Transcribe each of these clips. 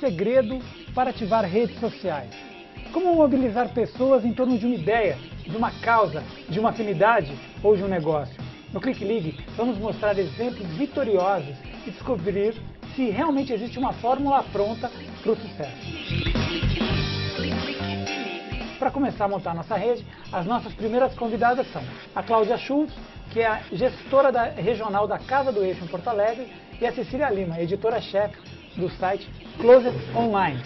segredo para ativar redes sociais? Como mobilizar pessoas em torno de uma ideia, de uma causa, de uma afinidade ou de um negócio? No Click League, vamos mostrar exemplos vitoriosos e descobrir se realmente existe uma fórmula pronta para o sucesso. Para começar a montar nossa rede, as nossas primeiras convidadas são a Cláudia Schultz, que é a gestora regional da Casa do Eixo em Porto Alegre, e a Cecília Lima, editora-chefe do site Closet Online.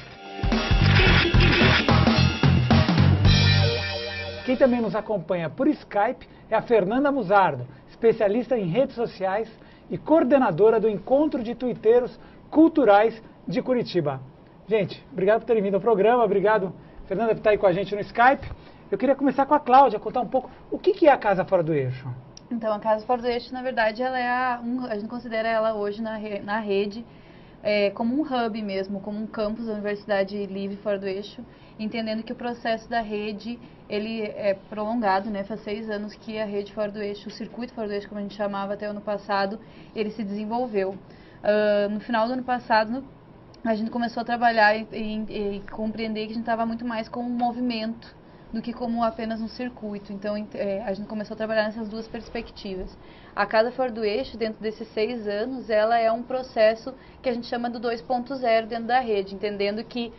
Quem também nos acompanha por Skype é a Fernanda Musardo, especialista em redes sociais e coordenadora do Encontro de Tuiteiros Culturais de Curitiba. Gente, obrigado por terem vindo ao programa, obrigado, Fernanda, por estar aí com a gente no Skype. Eu queria começar com a Cláudia, contar um pouco o que é a Casa Fora do Eixo. Então, a Casa Fora do Eixo, na verdade, ela é a gente considera ela hoje na rede como um hub mesmo, como um campus da Universidade Livre Fora do Eixo, entendendo que o processo da rede ele é prolongado, né? Faz 6 anos que a rede Fora do Eixo, o circuito Fora do Eixo, como a gente chamava até o ano passado, ele se desenvolveu. No final do ano passado, a gente começou a trabalhar e compreender que a gente estava muito mais com um movimento do que como apenas um circuito. Então, a gente começou a trabalhar nessas duas perspectivas. A Casa Fora do Eixo, dentro desses 6 anos, ela é um processo que a gente chama do 2.0 dentro da rede, entendendo que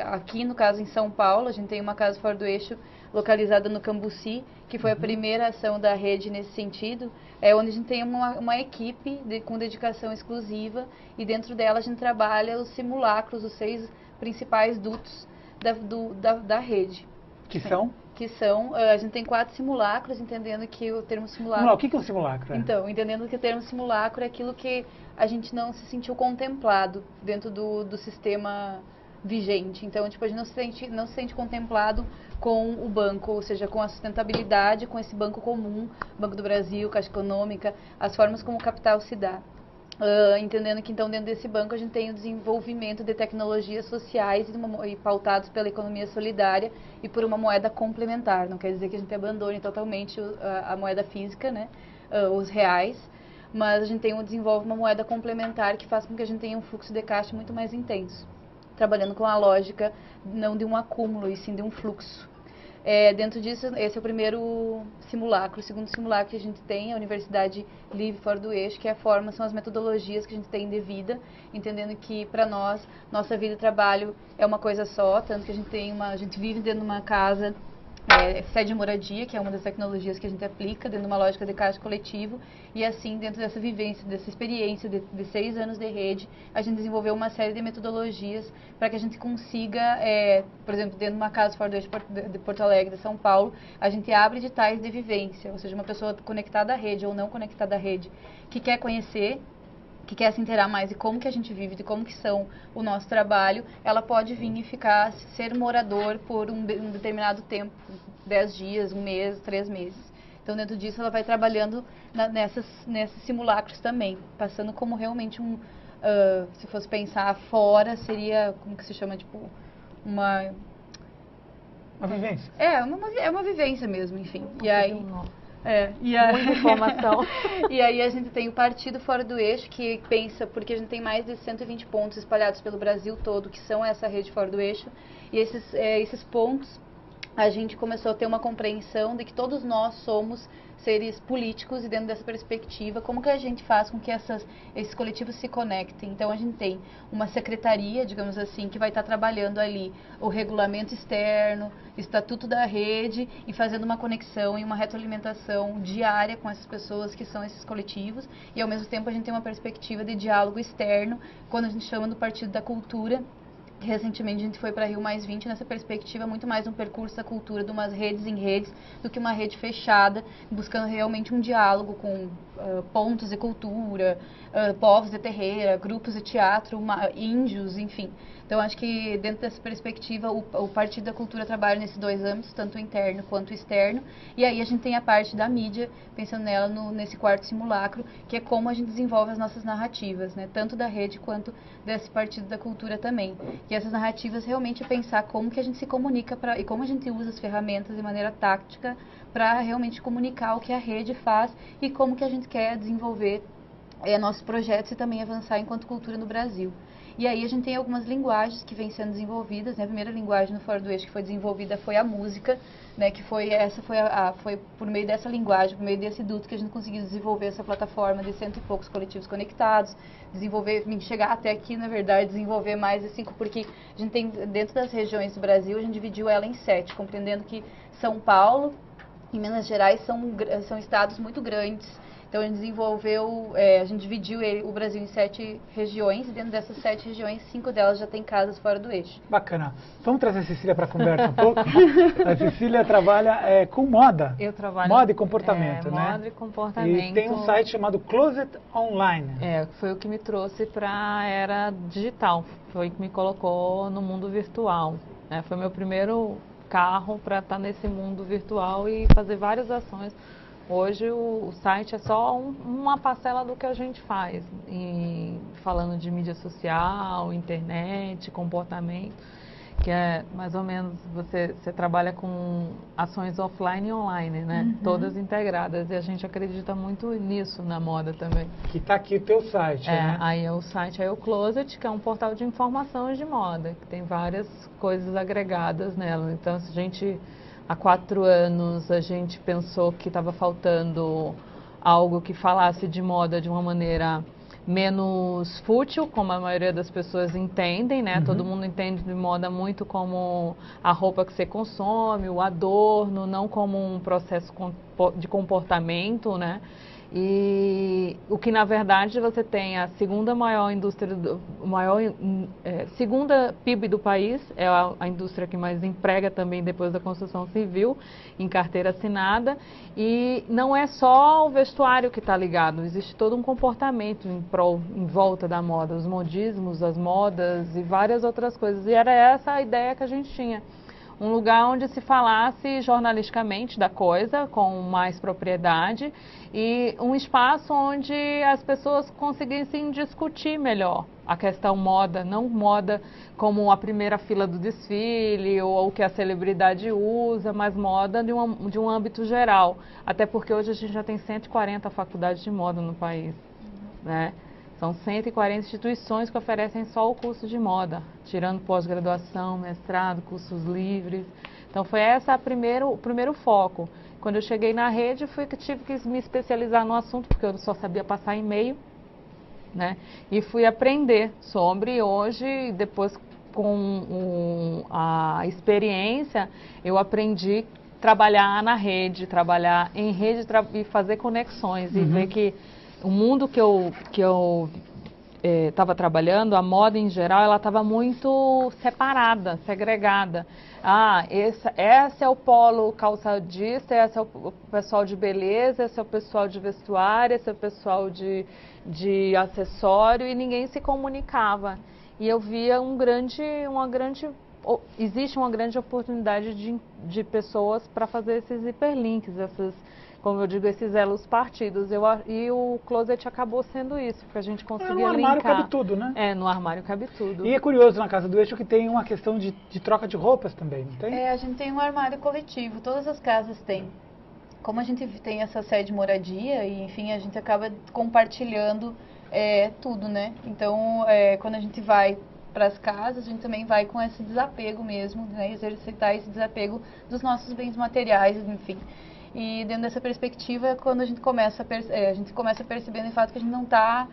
aqui no caso em São Paulo, a gente tem uma Casa Fora do Eixo localizada no Cambuci, que foi a primeira ação da rede nesse sentido, onde a gente tem uma equipe com dedicação exclusiva, e dentro dela a gente trabalha os simulacros, os 6 principais dutos da rede. Que são? A gente tem 4 simulacros, entendendo que o termo simulacro... Não, o que é um simulacro? Então, entendendo que o termo simulacro é aquilo que a gente não se sentiu contemplado dentro do sistema vigente. Então, tipo, a gente não se sente contemplado com o banco, ou seja, com a sustentabilidade, com esse banco comum, Banco do Brasil, Caixa Econômica, as formas como o capital se dá. Entendendo que, então, dentro desse banco a gente tem o desenvolvimento de tecnologias sociais e pautados pela economia solidária e por uma moeda complementar. Não quer dizer que a gente abandone totalmente a moeda física, né, os reais, mas a gente desenvolve uma moeda complementar que faz com que a gente tenha um fluxo de caixa muito mais intenso, trabalhando com a lógica não de um acúmulo, e sim de um fluxo. Dentro disso, esse é o primeiro simulacro. O segundo simulacro que a gente tem é a Universidade Livre Fora do Eixo, que são as metodologias que a gente tem de vida, entendendo que para nós, nossa vida e trabalho é uma coisa só, tanto que a gente vive dentro de uma casa, sede de moradia, que é uma das tecnologias que a gente aplica dentro de uma lógica de caixa coletivo, e assim, dentro dessa vivência, dessa experiência de 6 anos de rede, a gente desenvolveu uma série de metodologias para que a gente consiga, por exemplo, dentro de uma casa fora de Porto Alegre, de São Paulo, a gente abre editais de vivência, ou seja, uma pessoa conectada à rede ou não conectada à rede, que quer conhecer, que quer se inteirar mais de como que a gente vive, de como que são o nosso trabalho, ela pode vir e ser morador por um determinado tempo, 10 dias, 1 mês, 3 meses. Então, dentro disso, ela vai trabalhando nesses simulacros também, passando como realmente se fosse pensar fora, seria, como que se chama, tipo, uma vivência. É uma vivência mesmo, enfim. E aí... Muita informação. E aí a gente tem o Partido Fora do Eixo, que pensa, porque a gente tem mais de 120 pontos espalhados pelo Brasil todo, que são essa rede Fora do Eixo, e esses pontos a gente começou a ter uma compreensão de que todos nós somos seres políticos, e dentro dessa perspectiva, como que a gente faz com que esses coletivos se conectem? Então, a gente tem uma secretaria, digamos assim, que vai estar trabalhando ali o regulamento externo, o estatuto da rede, e fazendo uma conexão e uma retroalimentação diária com essas pessoas que são esses coletivos, e ao mesmo tempo a gente tem uma perspectiva de diálogo externo, quando a gente chama do Partido da Cultura. Recentemente a gente foi para Rio +20 nessa perspectiva, muito mais um percurso da cultura, de umas redes em redes, do que uma rede fechada, buscando realmente um diálogo com pontos de cultura, povos de terreira, grupos de teatro, índios, enfim. Então, acho que dentro dessa perspectiva, o Partido da Cultura trabalha nesses 2 âmbitos, tanto interno quanto externo. E aí a gente tem a parte da mídia, pensando nela nesse 4º simulacro, que é como a gente desenvolve as nossas narrativas, né? Tanto da rede quanto desse Partido da Cultura também. E essas narrativas realmente é pensar como que a gente se comunica e como a gente usa as ferramentas de maneira tática para realmente comunicar o que a rede faz e como que a gente quer desenvolver nossos projetos e também avançar enquanto cultura no Brasil. E aí a gente tem algumas linguagens que vêm sendo desenvolvidas, né? A primeira linguagem no Fora do Eixo que foi desenvolvida foi a música, né? Que foi por meio dessa linguagem, por meio desse duto que a gente conseguiu desenvolver essa plataforma de 100 e poucos coletivos conectados, chegar até aqui, na verdade, desenvolver mais de 5, porque a gente tem, dentro das regiões do Brasil, a gente dividiu ela em 7, compreendendo que São Paulo e Minas Gerais são estados muito grandes. Então, a gente a gente dividiu o Brasil em 7 regiões, e dentro dessas 7 regiões, 5 delas já têm casas fora do eixo. Bacana. Vamos trazer a Cecília para a conversa um pouco? A Cecília trabalha com moda. Eu trabalho... Moda e comportamento, né? Moda e comportamento. E tem um site chamado Closet Online. Foi o que me trouxe para a era digital. Foi o que me colocou no mundo virtual. Foi meu primeiro carro para estar nesse mundo virtual e fazer várias ações. Hoje o site é só uma parcela do que a gente faz, falando de mídia social, internet, comportamento, que é mais ou menos, você trabalha com ações offline e online, né? Uhum. Todas integradas, e a gente acredita muito nisso na moda também. Que está aqui o teu site, né? Aí é o site, o Closet, que é um portal de informações de moda, que tem várias coisas agregadas nela. Então, se a gente... Há 4 anos a gente pensou que estava faltando algo que falasse de moda de uma maneira menos fútil, como a maioria das pessoas entendem, né? Uhum. Todo mundo entende de moda muito como a roupa que você consome, o adorno, não como um processo de comportamento, né? E o que na verdade você tem a segunda maior indústria, segunda PIB do país, é a indústria que mais emprega também depois da construção civil, em carteira assinada, e não é só o vestuário que está ligado, existe todo um comportamento em volta da moda, os modismos, as modas e várias outras coisas, e era essa a ideia que a gente tinha. Um lugar onde se falasse jornalisticamente da coisa, com mais propriedade, e um espaço onde as pessoas conseguissem discutir melhor a questão moda, não moda como a primeira fila do desfile ou o que a celebridade usa, mas moda de um âmbito geral. Até porque hoje a gente já tem 140 faculdades de moda no país, né? São 140 instituições que oferecem só o curso de moda, tirando pós-graduação, mestrado, cursos livres. Então foi o primeiro foco. Quando eu cheguei na rede, tive que me especializar no assunto, porque eu só sabia passar e-mail, né? E fui aprender sobre. Hoje, depois com a experiência, eu aprendi a trabalhar na rede, trabalhar em rede e fazer conexões e ver que o mundo que eu estava trabalhando, a moda em geral, ela estava muito separada, segregada. Esse é o polo calçadista, esse é o pessoal de beleza, esse é o pessoal de vestuário, esse é o pessoal de acessório, e ninguém se comunicava. E eu via existe uma grande oportunidade de pessoas para fazer esses hiperlinks, como eu digo, esses elos partidos. E o Closet acabou sendo isso, porque a gente conseguia linkar. No armário cabe tudo, né? No armário cabe tudo. E é curioso na Casa do Eixo que tem uma questão de troca de roupas também, não tem? A gente tem um armário coletivo, todas as casas têm. Como a gente tem essa sede de moradia, e enfim, a gente acaba compartilhando tudo, né? Então, quando a gente vai para as casas, a gente também vai com esse desapego mesmo, né? Exercitar esse desapego dos nossos bens materiais, enfim. E dentro dessa perspectiva, quando a gente começa a perceber de fato que a gente não está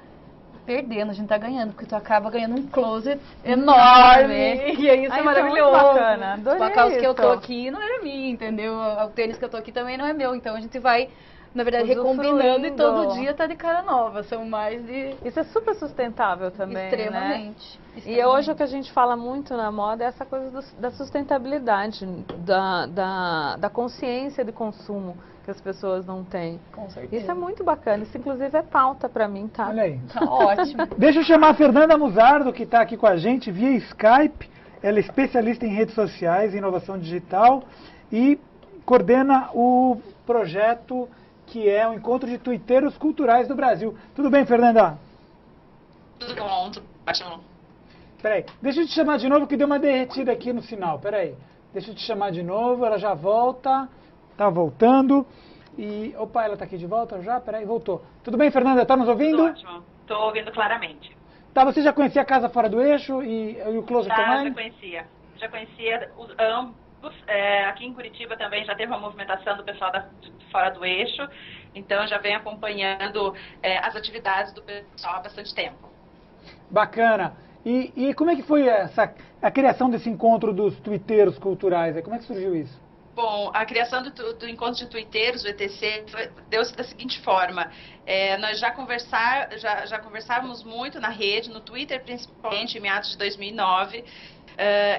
perdendo, a gente está ganhando, porque tu acaba ganhando um closet enorme, e aí isso é maravilhoso. Bacana. A calça que eu tô aqui não era minha, entendeu? O tênis que eu tô aqui também não é meu, então a gente vai, na verdade, recombinando, e todo dia tá de cara nova. São mais de... Isso é super sustentável também, extremamente, né? extremamente. E hoje o que a gente fala muito na moda é essa coisa da sustentabilidade, da consciência de consumo que as pessoas não têm. Com certeza. Isso é muito bacana. Isso, inclusive, é pauta para mim, tá? Olha aí. Tá ótimo. Deixa eu chamar a Fernanda Musardo, que está aqui com a gente via Skype. Ela é especialista em redes sociais e inovação digital e coordena o projeto que é o Encontro de Tuiteiros Culturais do Brasil. Tudo bem, Fernanda? Tudo bom, tudo ótimo. Peraí, deixa eu te chamar de novo que deu uma derretida aqui no sinal. Peraí, deixa eu te chamar de novo, ela já volta, tá voltando. E, opa, ela está aqui de volta já? Peraí, voltou. Tudo bem, Fernanda? Está nos ouvindo? Tudo ótimo. Estou ouvindo claramente. Tá, você já conhecia a Casa Fora do Eixo e o Closet Online? Já conhecia. Já conhecia ambos. Aqui em Curitiba também já teve uma movimentação do pessoal Fora do Eixo. Então, já venho acompanhando as atividades do pessoal há bastante tempo. Bacana. E como é que foi a criação desse encontro dos tuiteiros culturais? Como é que surgiu isso? Bom, a criação do encontro de tuiteiros, o ETC, deu-se da seguinte forma. Nós já conversávamos muito na rede, no Twitter principalmente, em meados de 2009,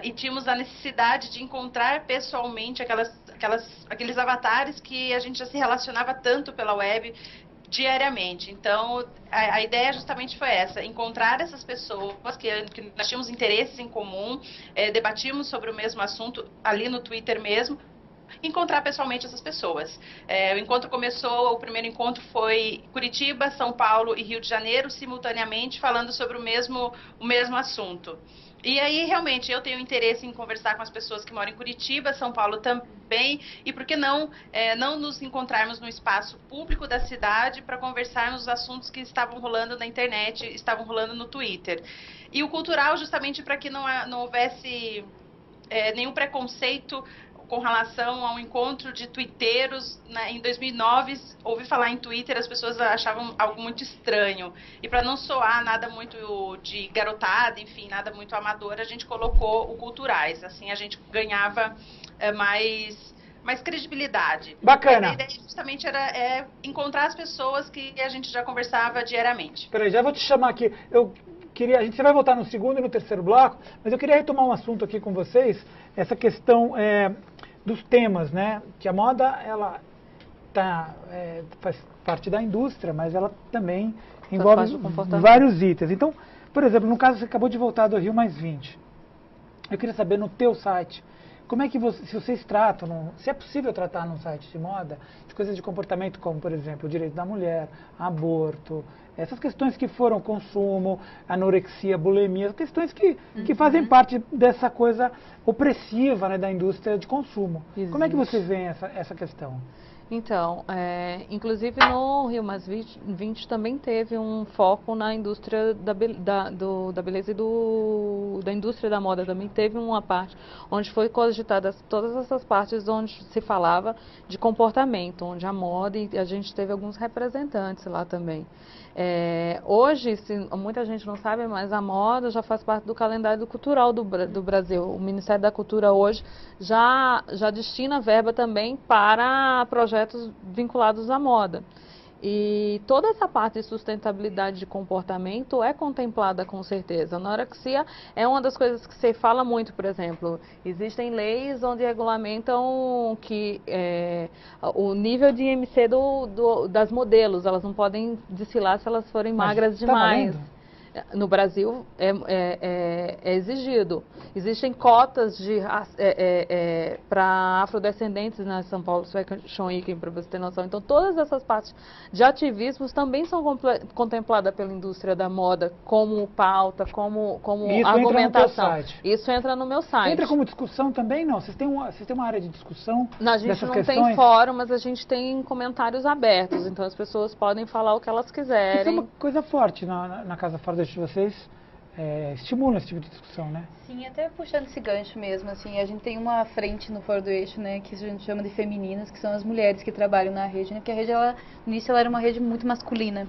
e tínhamos a necessidade de encontrar pessoalmente aqueles avatares que a gente já se relacionava tanto pela web diariamente. Então, a ideia justamente foi essa, encontrar essas pessoas que nós tínhamos interesses em comum, debatíamos sobre o mesmo assunto ali no Twitter mesmo, encontrar pessoalmente essas pessoas. O primeiro encontro foi Curitiba, São Paulo e Rio de Janeiro, simultaneamente falando sobre o mesmo assunto. E aí, realmente, eu tenho interesse em conversar com as pessoas que moram em Curitiba, São Paulo também, e por que não nos encontrarmos no espaço público da cidade para conversarmos os assuntos que estavam rolando na internet, estavam rolando no Twitter. E o cultural, justamente para que não houvesse nenhum preconceito com relação ao encontro de tuiteiros, em 2009, ouvi falar em Twitter, as pessoas achavam algo muito estranho. E para não soar nada muito de garotada, enfim, nada muito amador, a gente colocou o culturais. Assim a gente ganhava mais credibilidade. Bacana. A ideia justamente era encontrar as pessoas que a gente já conversava diariamente. Peraí, já vou te chamar aqui. Você vai voltar no segundo e no terceiro bloco, mas eu queria retomar um assunto aqui com vocês, essa questão dos temas, né? Que a moda, ela faz parte da indústria, mas ela também envolve vários itens. Então, por exemplo, no caso, você acabou de voltar do Rio +20. Eu queria saber no teu site, como é que se vocês tratam, se é possível tratar num site de moda, coisas de comportamento como, por exemplo, o direito da mulher, aborto, essas questões que foram consumo, anorexia, bulimia, questões que fazem parte dessa coisa opressiva, né, da indústria de consumo. Existe. Como é que você vê essa questão? Então, inclusive no Rio +20 também teve um foco na indústria da beleza e da indústria da moda. Também teve uma parte onde foi cogitadas todas essas partes onde se falava de comportamento, onde a moda, e a gente teve alguns representantes lá também. Hoje, muita gente não sabe, mas a moda já faz parte do calendário cultural do Brasil. O Ministério da Cultura hoje já destina verba também para projetos vinculados à moda. E toda essa parte de sustentabilidade de comportamento é contemplada com certeza. A anorexia é uma das coisas que se fala muito, por exemplo. Existem leis onde regulamentam que o nível de IMC das modelos, elas não podem desfilar se elas forem magras demais. No Brasil é exigido. Existem cotas para afrodescendentes na São Paulo Fashion Week, para você ter noção. Então, todas essas partes de ativismos também são contempladas pela indústria da moda como pauta, como argumentação. Isso entra no meu site. Entra como discussão também? Não? Vocês têm uma área de discussão A gente não tem fórum, mas a gente tem comentários abertos. Então, as pessoas podem falar o que elas quiserem. Isso é uma coisa forte na Casa Fora de vocês estimulam esse tipo de discussão, né? Sim, até puxando esse gancho mesmo, assim, a gente tem uma frente no Fora do Eixo, né, que a gente chama de femininas, que são as mulheres que trabalham na rede, né, porque a rede, no início, ela era uma rede muito masculina.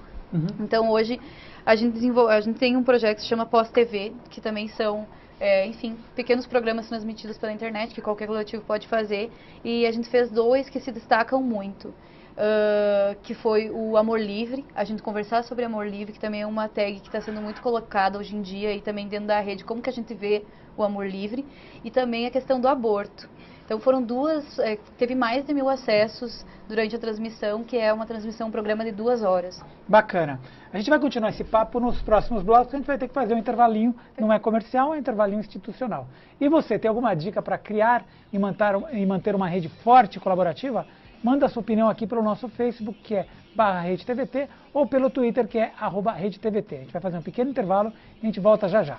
Então, hoje, a gente tem um projeto que se chama Pós-TV, que também são, enfim, pequenos programas transmitidos pela internet, que qualquer coletivo pode fazer, e a gente fez 2 que se destacam muito. Que foi o Amor Livre, a gente conversar sobre Amor Livre, que também é uma tag que está sendo muito colocada hoje em dia e também dentro da rede, como que a gente vê o amor livre, e também a questão do aborto. Então foram teve mais de 1000 acessos durante a transmissão, que é um programa de 2 horas. Bacana. A gente vai continuar esse papo nos próximos blocos, a gente vai ter que fazer um intervalinho, não é comercial, é um intervalinho institucional. E você, tem alguma dica para criar e manter uma rede forte e colaborativa? Manda a sua opinião aqui pelo nosso Facebook, que é /RedeTVT, ou pelo Twitter, que é @RedeTVT. A gente vai fazer um pequeno intervalo e a gente volta já já.